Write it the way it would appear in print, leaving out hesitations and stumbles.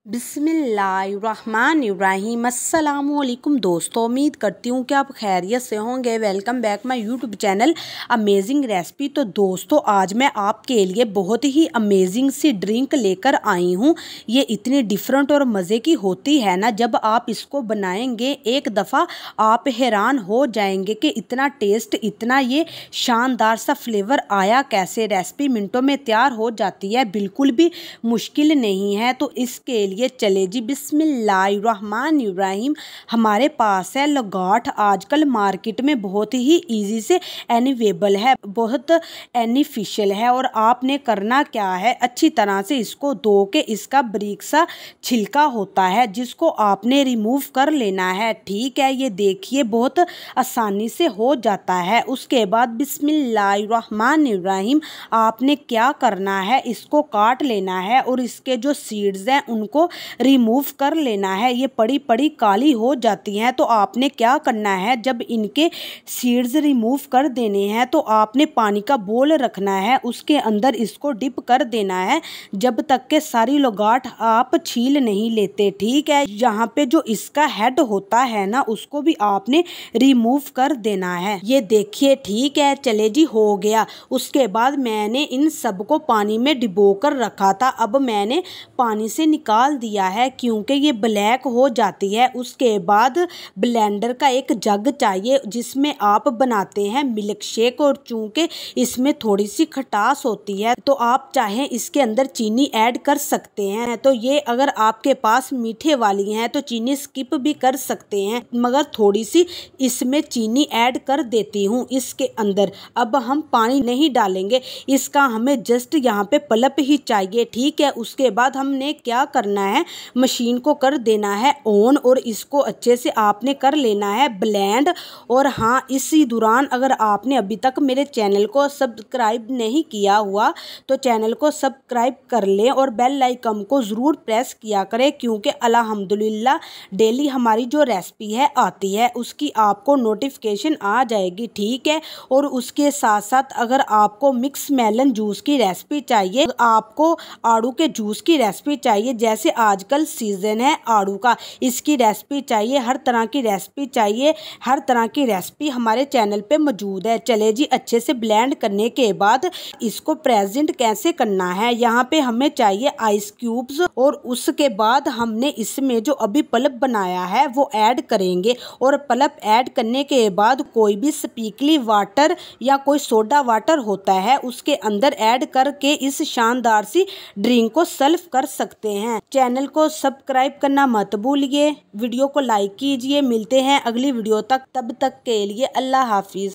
बिस्मिल्लाहिर्रहमानिर्रहीम। अस्सलामुअलैकुम दोस्तों, उम्मीद करती हूँ कि आप खैरियत से होंगे। Welcome back my YouTube channel amazing recipe. तो दोस्तों, आज मैं आपके लिए बहुत ही अमेजिंग सी ड्रिंक लेकर आई हूँ। ये इतनी डिफरेंट और मज़े की होती है ना, जब आप इसको बनाएंगे एक दफ़ा आप हैरान हो जाएंगे कि इतना टेस्ट, इतना ये शानदार सा फ्लेवर आया कैसे। रेसिपी मिनटों में तैयार हो जाती है, बिल्कुल भी मुश्किल नहीं है। तो इसके लिए चले जी बिस्मिल्लाहिर्रहमानिर्रहीम। हमारे पास है लगाठ। आजकल मार्केट में बहुत ही इजी से अवेलेबल है, बहुत बेनिफिशियल है। और आपने करना क्या है, अच्छी तरह से इसको धो के इसका बारीक सा छिलका होता है जिसको आपने रिमूव कर लेना है। ठीक है, ये देखिए बहुत आसानी से हो जाता है। उसके बाद बिस्मिल्लाहिर्रहमानिर्रहीम आपने क्या करना है, इसको काट लेना है और इसके जो सीड्स हैं उनको रिमूव कर लेना है। ये पड़ी पड़ी काली हो जाती हैं, तो आपने क्या करना है, जब इनके सीड्स रिमूव कर देने हैं तो आपने पानी का बोल रखना है, उसके अंदर इसको डिप कर देना है जब तक के सारी लगाठ आप छील नहीं लेते। ठीक है, यहाँ पे जो इसका हेड होता है ना, उसको भी आपने रिमूव कर देना है। ये देखिए, ठीक है, चले जी हो गया। उसके बाद मैंने इन सबको पानी में डिबो कर रखा था, अब मैंने पानी से निकाल दिया है क्योंकि ये ब्लैक हो जाती है। उसके बाद ब्लेंडर का एक जग चाहिए जिसमें आप बनाते हैं मिल्क शेक, और चूंकि इसमें थोड़ी सी खटास होती है तो आप चाहें इसके अंदर चीनी ऐड कर सकते हैं। तो ये अगर आपके पास मीठे वाली हैं तो चीनी स्किप भी कर सकते हैं, मगर थोड़ी सी इसमें चीनी ऐड कर देती हूँ इसके अंदर। अब हम पानी नहीं डालेंगे, इसका हमें जस्ट यहाँ पे पल्प ही चाहिए। ठीक है, उसके बाद हमने क्या करना है, मशीन को कर देना है ऑन और इसको अच्छे से आपने कर लेना है ब्लेंड। और हाँ, इसी दौरान अगर आपने अभी तक मेरे चैनल को सब्सक्राइब नहीं किया हुआ तो चैनल को सब्सक्राइब कर लें और बेल आइकन को ज़रूर प्रेस किया करें, क्योंकि अल्हम्दुलिल्लाह डेली हमारी जो रेसिपी है आती है उसकी आपको नोटिफिकेशन आ जाएगी। ठीक है, और उसके साथ साथ अगर आपको मिक्स मेलन जूस की रेसिपी चाहिए, आपको आड़ू के जूस की रेसिपी चाहिए, जैसे आजकल सीजन है आड़ू का, इसकी रेसिपी चाहिए, हर तरह की रेसिपी चाहिए, हर तरह की रेसिपी हमारे चैनल पे मौजूद है। चले जी, अच्छे से ब्लेंड करने के बाद इसको प्रेजेंट कैसे करना है, यहाँ पे हमें चाहिए आइस क्यूब्स, और उसके बाद हमने इसमें जो अभी पल्प बनाया है वो ऐड करेंगे। और पल्प ऐड करने के बाद कोई भी स्पार्कलिंग वाटर या कोई सोडा वाटर होता है उसके अंदर ऐड करके इस शानदार सी ड्रिंक को सर्व कर सकते हैं। चैनल को सब्सक्राइब करना मत भूलिए, वीडियो को लाइक कीजिए। मिलते हैं अगली वीडियो तक, तब तक के लिए अल्लाह हाफिज।